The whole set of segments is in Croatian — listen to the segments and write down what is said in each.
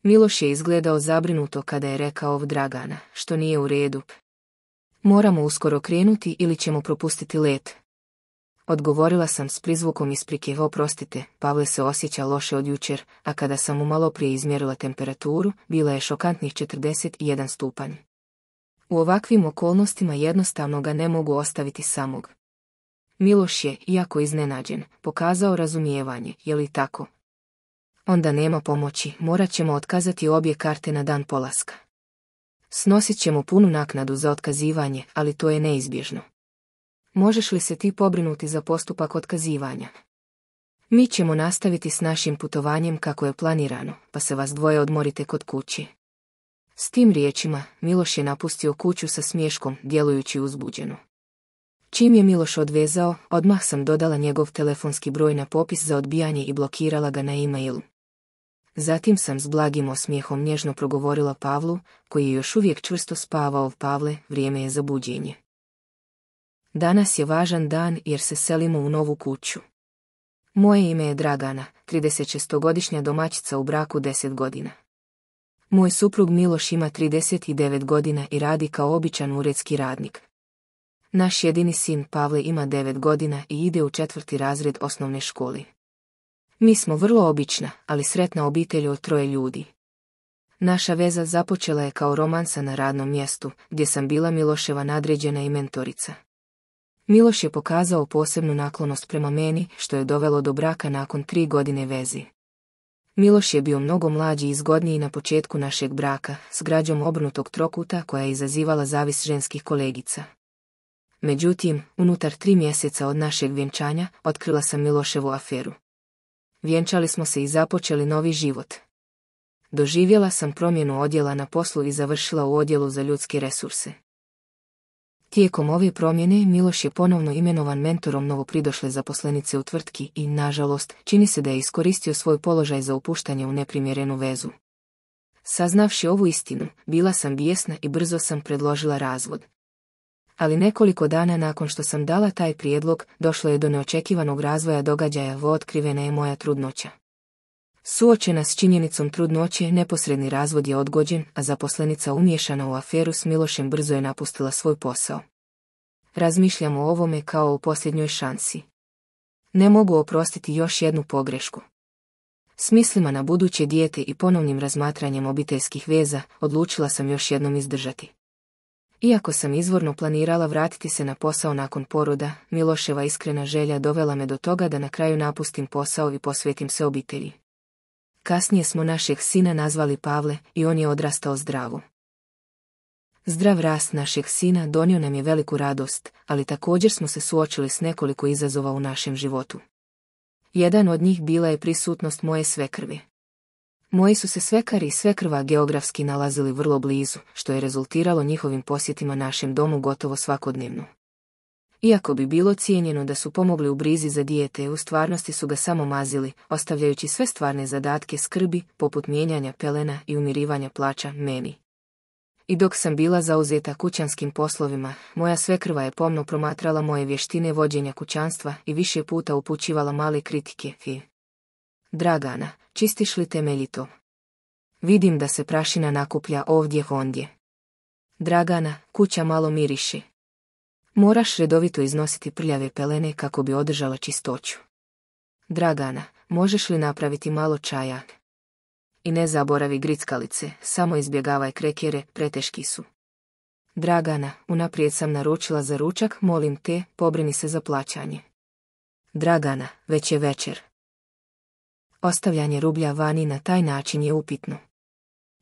Miloš je izgledao zabrinuto kada je rekao Dragana, što nije u redu. Moramo uskoro krenuti ili ćemo propustiti let. Odgovorila sam s prizvukom isprike, oprostite, Pavle se osjeća loše od jučer, a kada sam mu malo prije izmjerila temperaturu, bila je šokantnih 41 stupanj. U ovakvim okolnostima jednostavno ga ne mogu ostaviti samog. Miloš je, iako iznenađen, pokazao razumijevanje, je li tako? Onda nema pomoći, morat ćemo otkazati obje karte na dan polaska. Snosit ćemo punu naknadu za otkazivanje, ali to je neizbježno. Možeš li se ti pobrinuti za postupak otkazivanja? Mi ćemo nastaviti s našim putovanjem kako je planirano, pa se vas dvoje odmorite kod kuće. S tim riječima, Miloš je napustio kuću sa smiješkom, djelujući uzbuđeno. Čim je Miloš odvezao, odmah sam dodala njegov telefonski broj na popis za odbijanje i blokirala ga na e-mailu. Zatim sam s blagim osmijehom nježno progovorila Pavlu, koji je još uvijek čvrsto spavao. Pavle, vrijeme je za buđenje. Danas je važan dan jer se selimo u novu kuću. Moje ime je Dragana, 36-godišnja domaćica u braku 10 godina. Moj suprug Miloš ima 39 godina i radi kao običan uredski radnik. Naš jedini sin Pavle ima 9 godina i ide u 4. razred osnovne škole. Mi smo vrlo obična, ali sretna obitelj od 3 ljudi. Naša veza započela je kao romansa na radnom mjestu, gdje sam bila Miloševa nadređena i mentorica. Miloš je pokazao posebnu naklonost prema meni, što je dovelo do braka nakon 3 godine vezi. Miloš je bio mnogo mlađi i zgodniji na početku našeg braka, s građom obrnutog trokuta koja je izazivala zavis ženskih kolegica. Međutim, unutar 3 mjeseca od našeg vjenčanja, otkrila sam Miloševu aferu. Vjenčali smo se i započeli novi život. Doživjela sam promjenu odjela na poslu i završila u odjelu za ljudske resurse. Tijekom ove promjene Miloš je ponovno imenovan mentorom novopridošle zaposlenice u tvrtki i, nažalost, čini se da je iskoristio svoj položaj za upuštanje u neprimjerenu vezu. Saznavši ovu istinu, bila sam bijesna i brzo sam predložila razvod. Ali nekoliko dana nakon što sam dala taj prijedlog, došlo je do neočekivanog razvoja događaja. Otkrivena je moja trudnoća. Suočena s činjenicom trudnoće, neposredni razvod je odgođen, a zaposlenica umiješana u aferu s Milošem brzo je napustila svoj posao. Razmišljam o ovome kao o posljednjoj šansi. Ne mogu oprostiti još jednu pogrešku. S mislima na buduće dijete i ponovnim razmatranjem obiteljskih veza, odlučila sam još jednom izdržati. Iako sam izvorno planirala vratiti se na posao nakon poroda, Miloševa iskrena želja dovela me do toga da na kraju napustim posao i posvetim se obitelji. Kasnije smo našeg sina nazvali Pavle i on je odrastao zdravo. Zdrav rast našeg sina donio nam je veliku radost, ali također smo se suočili s nekoliko izazova u našem životu. Jedan od njih bila je prisutnost moje svekrve. Moji su se svekar i svekrva geografski nalazili vrlo blizu, što je rezultiralo njihovim posjetima našem domu gotovo svakodnevno. Iako bi bilo cijenjeno da su pomogli u brizi za dijete, u stvarnosti su ga samo mazili, ostavljajući sve stvarne zadatke skrbi, poput mijenjanja pelena i umirivanja plaća, meni. I dok sam bila zauzeta kućanskim poslovima, moja svekrva je pomno promatrala moje vještine vođenja kućanstva i više puta upućivala male kritike. Dragana, čistiš li temeljito? Vidim da se prašina nakuplja ovdje ondje. Dragana, kuća malo miriše. Moraš redovito iznositi prljave pelene kako bi održala čistoću. Dragana, možeš li napraviti malo čaja? I ne zaboravi grickalice, samo izbjegavaj krekere, preteški su. Dragana, unaprijed sam naručila za ručak, molim te, pobrini se za plaćanje. Dragana, već je večer. Ostavljanje rublja vani na taj način je upitno.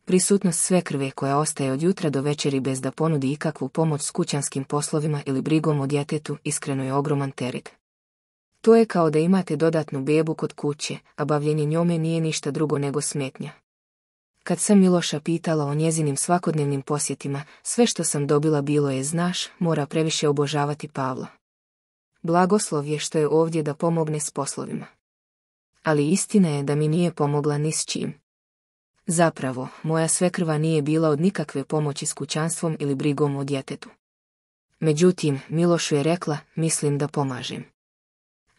Prisutnost svekrve koja ostaje od jutra do večeri bez da ponudi ikakvu pomoć s kućanskim poslovima ili brigom o djetetu iskreno je ogroman teret. To je kao da imate dodatnu bebu kod kuće, a bavljenje njome nije ništa drugo nego smetnja. Kad sam Miloša pitala o njezinim svakodnevnim posjetima, sve što sam dobila bilo je: znaš, mora previše obožavati Pavla. Blagoslov je što je ovdje da pomogne s poslovima. Ali istina je da mi nije pomogla ni s čim. Zapravo, moja svekrva nije bila od nikakve pomoći s kućanstvom ili brigom o djetetu. Međutim, Milošu je rekla: mislim da pomažem.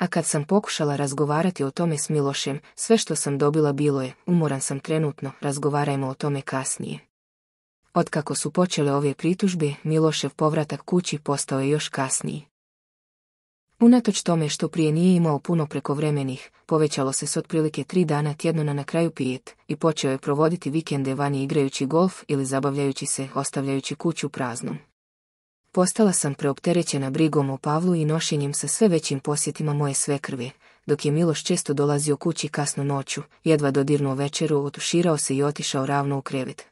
A kad sam pokušala razgovarati o tome s Milošem, sve što sam dobila bilo je: umoran sam trenutno, razgovarajmo o tome kasnije. Otkako su počele ove pritužbe, Milošev povratak kući postao je još kasniji. Unatoč tome što prije nije imao puno prekovremenih, povećalo se s otprilike 3 dana tjedno na kraju 5 i počeo je provoditi vikende vani igrajući golf ili zabavljajući se, ostavljajući kuću praznom. Postala sam preopterećena brigom o Pavlu i nošenjem sa sve većim posjetima moje svekrve, dok je Miloš često dolazio kući kasno noću, jedva dodirnuo večeru, otuširao se i otišao ravno u krevet.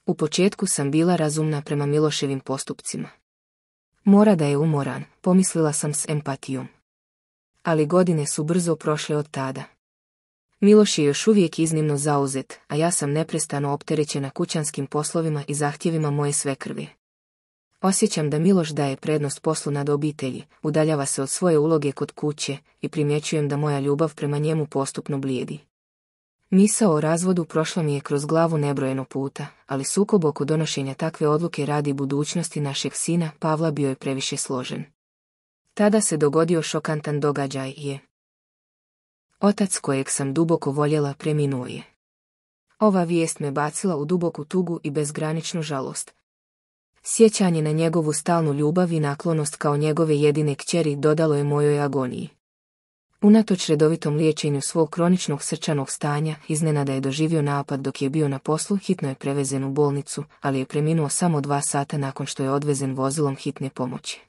U početku sam bila razumna prema Miloševim postupcima. Mora da je umoran, pomislila sam s empatijom. Ali godine su brzo prošle od tada. Miloš je još uvijek iznimno zauzet, a ja sam neprestano opterećena kućanskim poslovima i zahtjevima moje svekrve. Osjećam da Miloš daje prednost poslu nad obitelji, udaljava se od svoje uloge kod kuće i primjećujem da moja ljubav prema njemu postupno blijedi. Misao o razvodu prošla mi je kroz glavu nebrojeno puta, ali sukob oko donošenja takve odluke radi budućnosti našeg sina Pavla bio je previše složen. Tada se dogodio šokantan događaj je. Otac kojeg sam duboko voljela preminuo je. Ova vijest me bacila u duboku tugu i bezgraničnu žalost. Sjećanje na njegovu stalnu ljubav i naklonost kao njegove jedine kćeri dodalo je mojoj agoniji. Unatoč redovitom liječenju svog kroničnog srčanog stanja, iznenada je doživio napad dok je bio na poslu, hitno je prevezen u bolnicu, ali je preminuo samo 2 sata nakon što je odvezen vozilom hitne pomoći.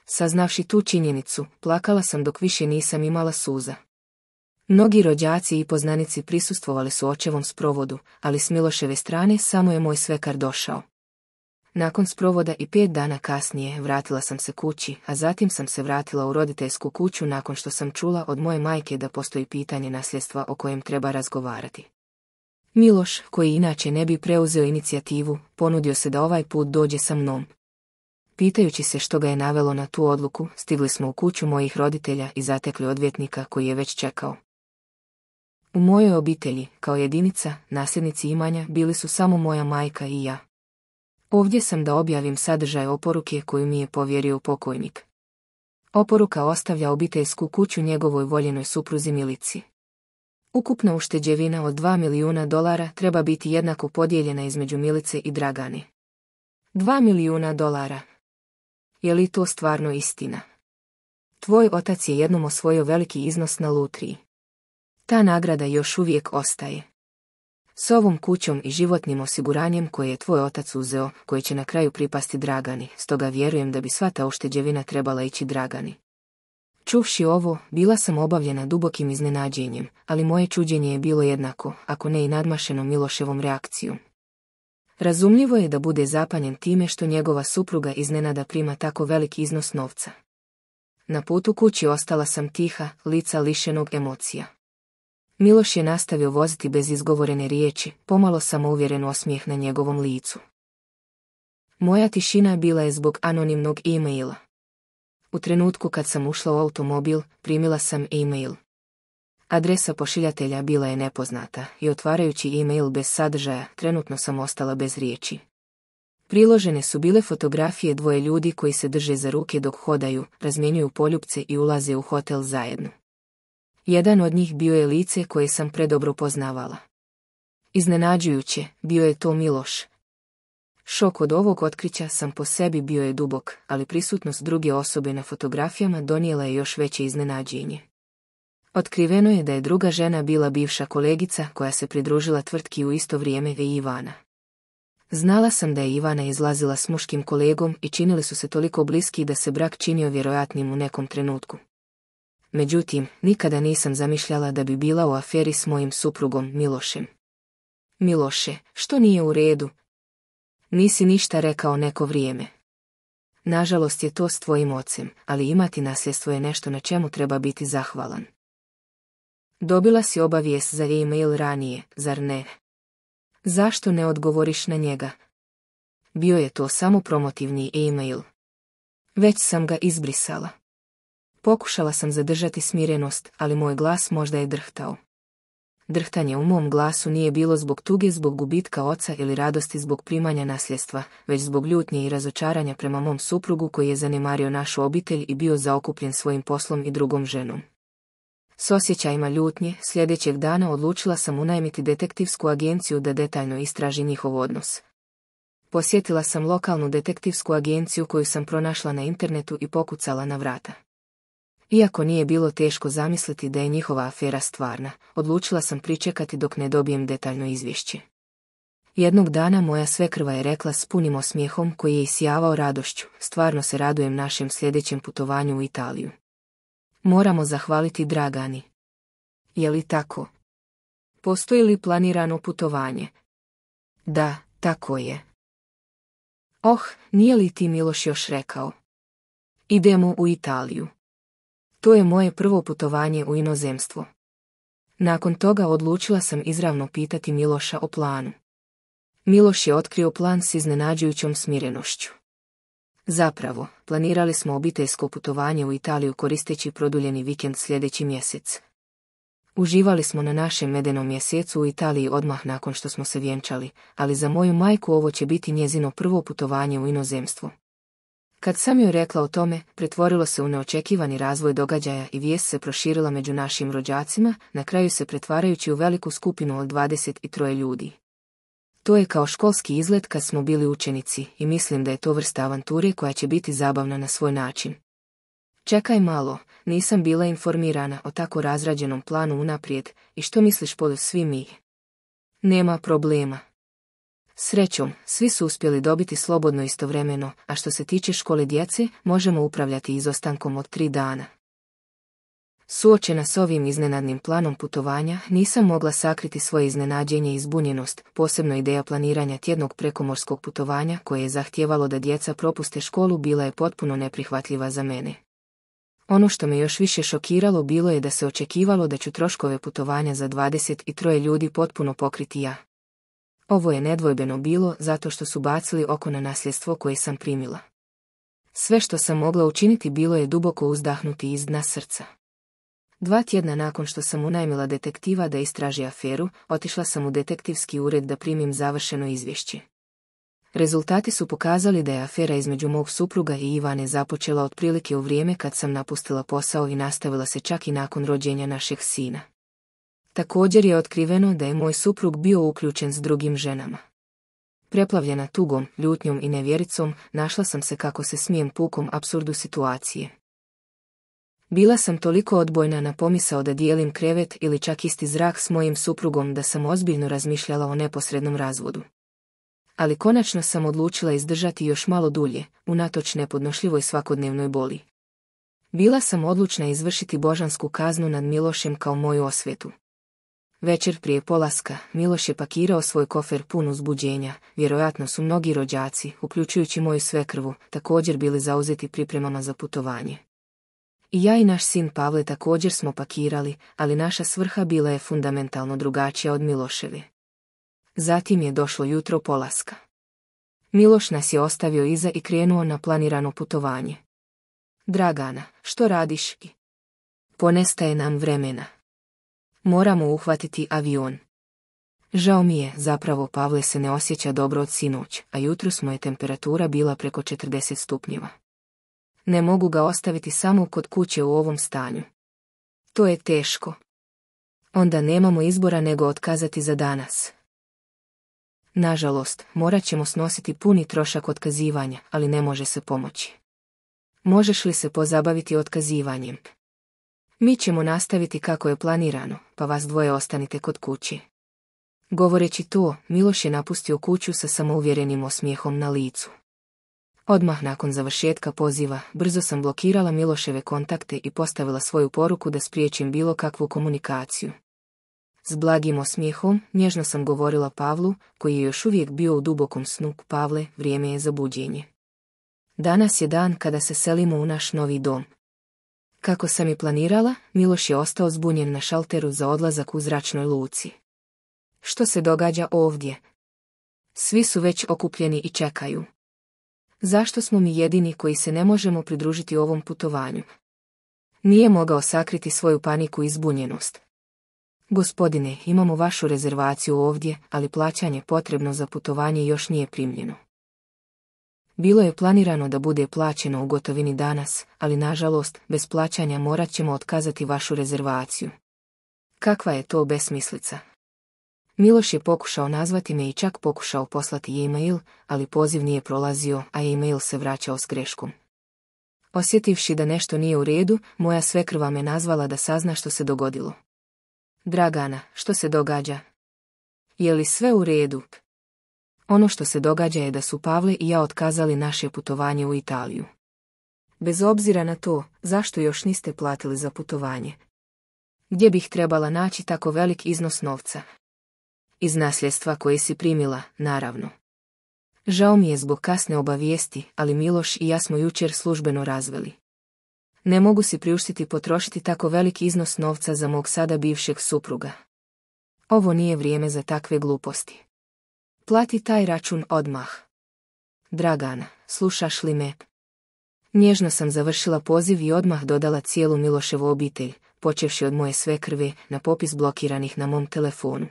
Saznavši tu činjenicu, plakala sam dok više nisam imala suza. Mnogi rođaci i poznanici prisustvovali su očevom sprovodu, ali s Miloševe strane samo je moj svekar došao. Nakon sprovoda i 5 dana kasnije vratila sam se kući, a zatim sam se vratila u roditeljsku kuću nakon što sam čula od moje majke da postoji pitanje nasljedstva o kojem treba razgovarati. Miloš, koji inače ne bi preuzeo inicijativu, ponudio se da ovaj put dođe sa mnom. Pitajući se što ga je navelo na tu odluku, stigli smo u kuću mojih roditelja i zatekli odvjetnika koji je već čekao. U mojoj obitelji, kao jedinica, nasljednici imanja bili su samo moja majka i ja. Ovdje sam da objavim sadržaj oporuke koju mi je povjerio pokojnik. Oporuka ostavlja obiteljsku kuću njegovoj voljenoj supruzi Milici. Ukupna ušteđevina od $2 milijuna treba biti jednako podijeljena između Milice i Dragane. $2 milijuna. Je li to stvarno istina? Tvoj otac je jednom osvojio veliki iznos na lutriji. Ta nagrada još uvijek ostaje. S ovom kućom i životnim osiguranjem koje je tvoj otac uzeo, koji će na kraju pripasti Dragani, stoga vjerujem da bi sva ta ušteđevina trebala ići Dragani. Čuvši ovo, bila sam obavljena dubokim iznenađenjem, ali moje čuđenje je bilo jednako, ako ne i nadmašeno Miloševom reakcijom. Razumljivo je da bude zapanjen time što njegova supruga iznenada prima tako veliki iznos novca. Na putu kući ostala sam tiha, lica lišenog emocija. Miloš je nastavio voziti bez izgovorene riječi, pomalo samouvjeren osmijeh na njegovom licu. Moja tišina bila je zbog anonimnog e-maila. U trenutku kad sam ušla u automobil, primila sam e-mail. Adresa pošiljatelja bila je nepoznata i otvarajući e-mail bez sadržaja, trenutno sam ostala bez riječi. Priložene su bile fotografije 2 ljudi koji se drže za ruke dok hodaju, razmjenjuju poljupce i ulaze u hotel zajedno. Jedan od njih bio je lice koje sam predobro poznavala. Iznenađujuće, bio je to Miloš. Šok od ovog otkrića sam po sebi bio je dubok, ali prisutnost druge osobe na fotografijama donijela je još veće iznenađenje. Otkriveno je da je druga žena bila bivša kolegica koja se pridružila tvrtki u isto vrijeme i Ivana. Znala sam da je Ivana izlazila s muškim kolegom i činili su se toliko bliski da se brak činio vjerojatnim u nekom trenutku. Međutim, nikada nisam zamišljala da bi bila u aferi s mojim suprugom Milošem. Miloše, što nije u redu? Nisi ništa rekao neko vrijeme. Nažalost je to s tvojim ocem, ali imati nasljedstvo je nešto na čemu treba biti zahvalan. Dobila si obavijest za e-mail ranije, zar ne? Zašto ne odgovoriš na njega? Bio je to samo promotivni e-mail. Već sam ga izbrisala. Pokušala sam zadržati smirenost, ali moj glas možda je drhtao. Drhtanje u mom glasu nije bilo zbog tuge zbog gubitka oca ili radosti zbog primanja nasljedstva, već zbog ljutnje i razočaranja prema mom suprugu koji je zanemario našu obitelj i bio zaokupljen svojim poslom i drugom ženom. S osjećajima ljutnje, sljedećeg dana odlučila sam unajmiti detektivsku agenciju da detaljno istraži njihov odnos. Posjetila sam lokalnu detektivsku agenciju koju sam pronašla na internetu i pokucala na vrata. Iako nije bilo teško zamisliti da je njihova afera stvarna, odlučila sam pričekati dok ne dobijem detaljno izvješće. Jednog dana moja svekrva je rekla s punim osmijehom koji je isijavao radošću, stvarno se radujem našem sljedećem putovanju u Italiju. Moramo zahvaliti Dragani. Je li tako? Postoji li planirano putovanje? Da, tako je. Oh, nije li ti Miloš još rekao? Idemo u Italiju. To je moje prvo putovanje u inozemstvo. Nakon toga odlučila sam izravno pitati Miloša o planu. Miloš je otkrio plan s iznenađujućom smirenošću. Zapravo, planirali smo obiteljsko putovanje u Italiju koristeći produljeni vikend sljedeći mjesec. Uživali smo na našem medenom mjesecu u Italiji odmah nakon što smo se vjenčali, ali za moju majku ovo će biti njezino prvo putovanje u inozemstvo. Kad sam joj rekla o tome, pretvorilo se u neočekivani razvoj događaja i vijest se proširila među našim rođacima, na kraju se pretvarajući u veliku skupinu od 23 ljudi. To je kao školski izlet kad smo bili učenici i mislim da je to vrsta avanture koja će biti zabavna na svoj način. Čekaj malo, nisam bila informirana o tako razrađenom planu unaprijed i što misliš pod svi mi? Nema problema. Srećom, svi su uspjeli dobiti slobodno istovremeno, a što se tiče škole djece, možemo upravljati izostankom od 3 dana. Suočena s ovim iznenadnim planom putovanja, nisam mogla sakriti svoje iznenađenje i zbunjenost, posebno ideja planiranja tjednog prekomorskog putovanja koje je zahtijevalo da djeca propuste školu bila je potpuno neprihvatljiva za mene. Ono što me još više šokiralo bilo je da se očekivalo da ću troškove putovanja za 23 ljudi potpuno pokriti ja. Ovo je nedvojbeno bilo zato što su bacili oko na nasljedstvo koje sam primila. Sve što sam mogla učiniti bilo je duboko uzdahnuti iz dna srca. 2 tjedna nakon što sam unajmila detektiva da istraži aferu, otišla sam u detektivski ured da primim završeno izvješće. Rezultati su pokazali da je afera između mog supruga i Ivane započela otprilike u vrijeme kad sam napustila posao i nastavila se čak i nakon rođenja našeg sina. Također je otkriveno da je moj suprug bio uključen s drugim ženama. Preplavljena tugom, ljutnjom i nevjericom, našla sam se kako se smijem pukom apsurdu situacije. Bila sam toliko odbojna na pomisao da dijelim krevet ili čak isti zrak s mojim suprugom da sam ozbiljno razmišljala o neposrednom razvodu. Ali konačno sam odlučila izdržati još malo dulje, unatoč nepodnošljivoj svakodnevnoj boli. Bila sam odlučna izvršiti božansku kaznu nad Milošem kao moju osvetu. Večer prije polaska, Miloš je pakirao svoj kofer pun uzbuđenja, vjerojatno su mnogi rođaci, uključujući moju svekrvu, također bili zauzeti pripremama za putovanje. I ja i naš sin Pavle također smo pakirali, ali naša svrha bila je fundamentalno drugačija od Miloševe. Zatim je došlo jutro polaska. Miloš nas je ostavio iza i krenuo na planirano putovanje. Dragana, što radiš? Ponestaje nam vremena. Moramo uhvatiti avion. Žao mi je, zapravo Pavle se ne osjeća dobro od sinoć, a jutros mu je temperatura bila preko 40 stupnjeva. Ne mogu ga ostaviti samo kod kuće u ovom stanju. To je teško. Onda nemamo izbora nego otkazati za danas. Nažalost, morat ćemo snositi puni trošak otkazivanja, ali ne može se pomoći. Možeš li se pozabaviti otkazivanjem? Mi ćemo nastaviti kako je planirano, pa vas dvoje ostanite kod kuće. Govoreći to, Miloš je napustio kuću sa samouvjerenim osmijehom na licu. Odmah nakon završetka poziva, brzo sam blokirala Miloševe kontakte i postavila svoju poruku da spriječim bilo kakvu komunikaciju. S blagim osmijehom, nježno sam govorila Pavlu, koji je još uvijek bio u dubokom snu. Pavle, vrijeme je za buđenje. Danas je dan kada se selimo u naš novi dom. Kako sam i planirala, Miloš je ostao zbunjen na šalteru za odlazak u zračnoj luci. Što se događa ovdje? Svi su već okupljeni i čekaju. Zašto smo mi jedini koji se ne možemo pridružiti ovom putovanju? Nije mogao sakriti svoju paniku i zbunjenost. Gospodine, imamo vašu rezervaciju ovdje, ali plaćanje potrebno za putovanje još nije primljeno. Bilo je planirano da bude plaćeno u gotovini danas, ali nažalost, bez plaćanja morat ćemo otkazati vašu rezervaciju. Kakva je to besmislica? Miloš je pokušao nazvati me i čak pokušao poslati e-mail, ali poziv nije prolazio, a e-mail se vraćao s greškom. Osjetivši da nešto nije u redu, moja svekrva me nazvala da sazna što se dogodilo. Dragana, što se događa? Je li sve u redu? Ono što se događa je da su Pavle i ja otkazali naše putovanje u Italiju. Bez obzira na to, zašto još niste platili za putovanje? Gdje bih trebala naći tako velik iznos novca? Iz nasljedstva koje si primila, naravno. Žao mi je zbog kasne obavijesti, ali Miloš i ja smo jučer službeno razveli. Ne mogu si priuštiti potrošiti tako velik iznos novca za mog sada bivšeg supruga. Ovo nije vrijeme za takve gluposti. Plati taj račun odmah. Dragana, slušaš li me? Nježno sam završila poziv i odmah dodala cijelu Miloševu obitelj, počevši od moje svekrve, na popis blokiranih na mom telefonu.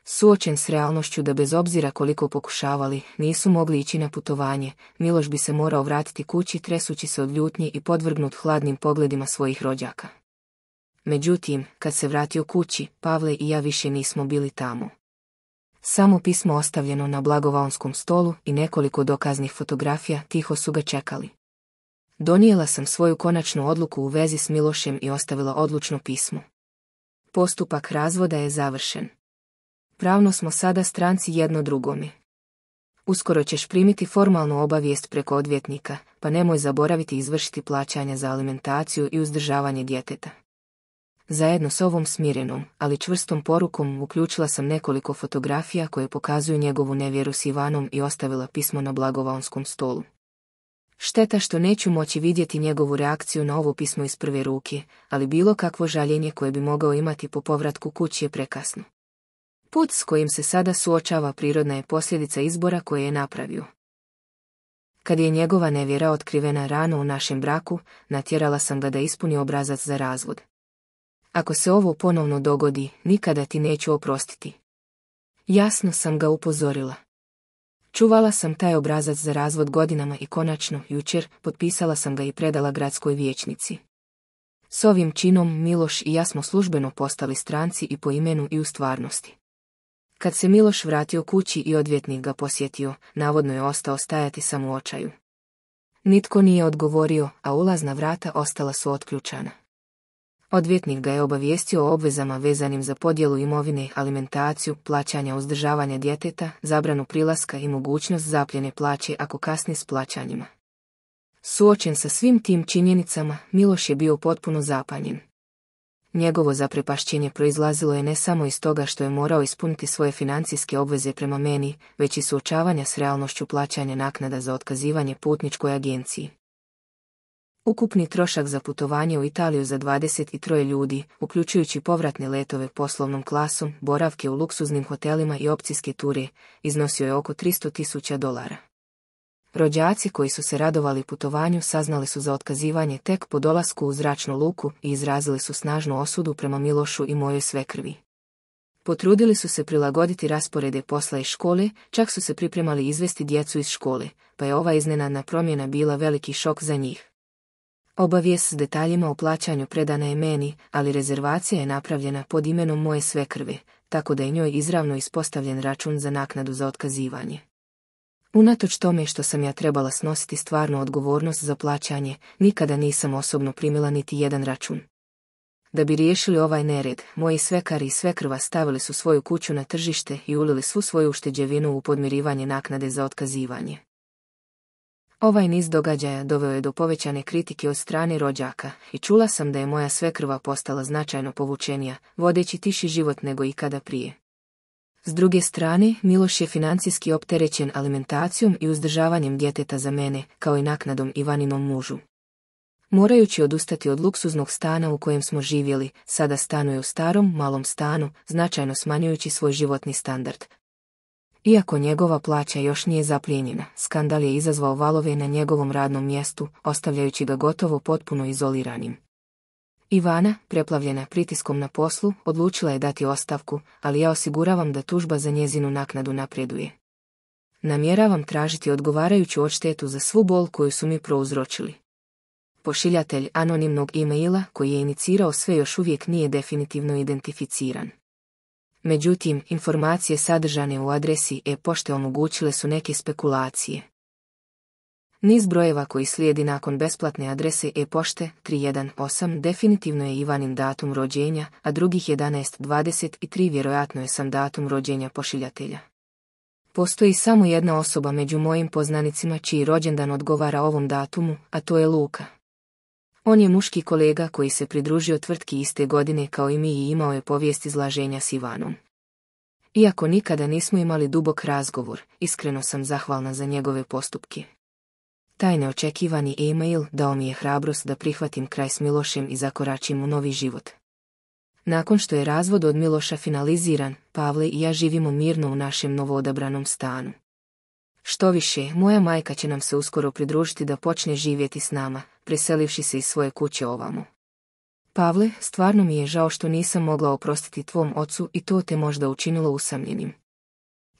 Suočen s realnošću da bez obzira koliko pokušavali, nisu mogli ići na putovanje, Miloš bi se morao vratiti kući tresući se od ljutnje i podvrgnut hladnim pogledima svojih rođaka. Međutim, kad se vratio kući, Pavle i ja više nismo bili tamo. Samo pismo ostavljeno na blagovaonskom stolu i nekoliko dokaznih fotografija tiho su ga čekali. Donijela sam svoju konačnu odluku u vezi s Milošem i ostavila odlučno pismo. Postupak razvoda je završen. Pravno smo sada stranci jedno drugome. Uskoro ćeš primiti formalnu obavijest preko odvjetnika, pa nemoj zaboraviti izvršiti plaćanja za alimentaciju i uzdržavanje djeteta. Zajedno s ovom smirenom, ali čvrstom porukom uključila sam nekoliko fotografija koje pokazuju njegovu nevjeru s Ivanom i ostavila pismo na blagovaonskom stolu. Šteta što neću moći vidjeti njegovu reakciju na ovo pismo iz prve ruke, ali bilo kakvo žaljenje koje bi mogao imati po povratku kući je prekasno. Put s kojim se sada suočava prirodna je posljedica izbora koje je napravio. Kad je njegova nevjera otkrivena rano u našem braku, natjerala sam ga da ispuni obrazac za razvod. Ako se ovo ponovno dogodi, nikada ti neću oprostiti. Jasno sam ga upozorila. Čuvala sam taj obrazac za razvod godinama i konačno, jučer, potpisala sam ga i predala gradskoj vijećnici. S ovim činom Miloš i ja smo službeno postali stranci i po imenu i u stvarnosti. Kad se Miloš vratio kući i odvjetnik ga posjetio, navodno je ostao stajati samo u očaju. Nitko nije odgovorio, a ulazna vrata ostala su otključana. Odvjetnik ga je obavijestio o obvezama vezanim za podjelu imovine, alimentaciju, plaćanja uzdržavanja djeteta, zabranu prilaska i mogućnost zapljene plaće ako kasni s plaćanjima. Suočen sa svim tim činjenicama, Miloš je bio potpuno zapanjen. Njegovo zaprepašćenje proizlazilo je ne samo iz toga što je morao ispuniti svoje financijske obveze prema meni, već i suočavanja s realnošću plaćanja naknada za otkazivanje putničkoj agenciji. Ukupni trošak za putovanje u Italiju za 23 ljudi, uključujući povratne letove poslovnom klasom, boravke u luksuznim hotelima i opcijske ture, iznosio je oko $300.000. Rođaci koji su se radovali putovanju saznali su za otkazivanje tek po dolasku u zračnu luku i izrazili su snažnu osudu prema Milošu i mojoj svekrvi. Potrudili su se prilagoditi rasporede posla iz škole, čak su se pripremali izvesti djecu iz škole, pa je ova iznenadna promjena bila veliki šok za njih. Obavijest s detaljima o plaćanju predana je meni, ali rezervacija je napravljena pod imenom moje svekrve, tako da je njoj izravno ispostavljen račun za naknadu za otkazivanje. Unatoč tome što sam ja trebala snositi stvarnu odgovornost za plaćanje, nikada nisam osobno primila niti jedan račun. Da bi riješili ovaj nered, moji svekari i svekrva stavili su svoju kuću na tržište i ulili svu svoju ušteđevinu u podmirivanje naknade za otkazivanje. Ovaj niz događaja doveo je do povećane kritike od strane rođaka i čula sam da je moja svekrva postala značajno povučenija, vodeći tiši život nego ikada prije. S druge strane, Miloš je financijski opterećen alimentacijom i uzdržavanjem djeteta za mene, kao i naknadom Ivaninom mužu. Morajući odustati od luksuznog stana u kojem smo živjeli, sada stanuje u starom, malom stanu, značajno smanjujući svoj životni standard. Iako njegova plaća još nije zaplijenjena, skandal je izazvao valove na njegovom radnom mjestu, ostavljajući ga gotovo potpuno izoliranim. Ivana, preplavljena pritiskom na poslu, odlučila je dati ostavku, ali ja osiguravam da tužba za njezinu naknadu napreduje. Namjeravam tražiti odgovarajuću odštetu za svu bol koju su mi prouzročili. Pošiljatelj anonimnog e-maila koji je inicirao sve još uvijek nije definitivno identificiran. Međutim, informacije sadržane u adresi e-pošte omogućile su neke spekulacije. Niz brojeva koji slijedi nakon besplatne adrese e-pošte 318 definitivno je Ivanin datum rođenja, a drugih 1123 vjerojatno je sam datum rođenja pošiljatelja. Postoji samo jedna osoba među mojim poznanicima čiji rođendan odgovara ovom datumu, a to je Luka. On je muški kolega koji se pridružio tvrtki iste godine kao i mi i imao je povijest izlaženja s Ivanom. Iako nikada nismo imali dubok razgovor, iskreno sam zahvalna za njegove postupke. Taj neočekivani e-mail dao mi je hrabrost da prihvatim kraj s Milošem i zakoračim u novi život. Nakon što je razvod od Miloša finaliziran, Pavle i ja živimo mirno u našem novoodabranom stanu. Štoviše, moja majka će nam se uskoro pridružiti da počne živjeti s nama, preselivši se iz svoje kuće ovamo. Pavle, stvarno mi je žao što nisam mogla oprostiti tvom ocu i to te možda učinilo usamljenim.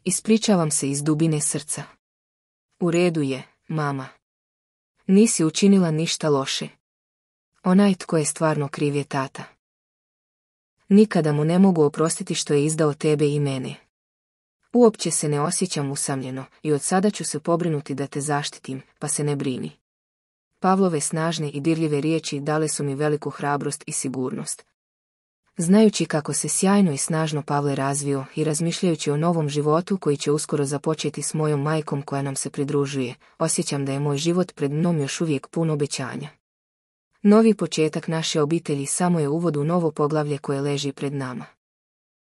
Ispričavam se iz dubine srca. U redu je, mama. Nisi učinila ništa loše. Onaj tko je stvarno kriv je tata. Nikada mu ne mogu oprostiti što je izdao tebe i mene. Uopće se ne osjećam usamljeno i od sada ću se pobrinuti da te zaštitim, pa se ne brini. Pavlove snažne i dirljive riječi dale su mi veliku hrabrost i sigurnost. Znajući kako se sjajno i snažno Pavle razvio i razmišljajući o novom životu koji će uskoro započeti s mojom majkom koja nam se pridružuje, osjećam da je moj život pred mnom još uvijek pun obećanja. Novi početak naše obitelji samo je uvod u novo poglavlje koje leži pred nama.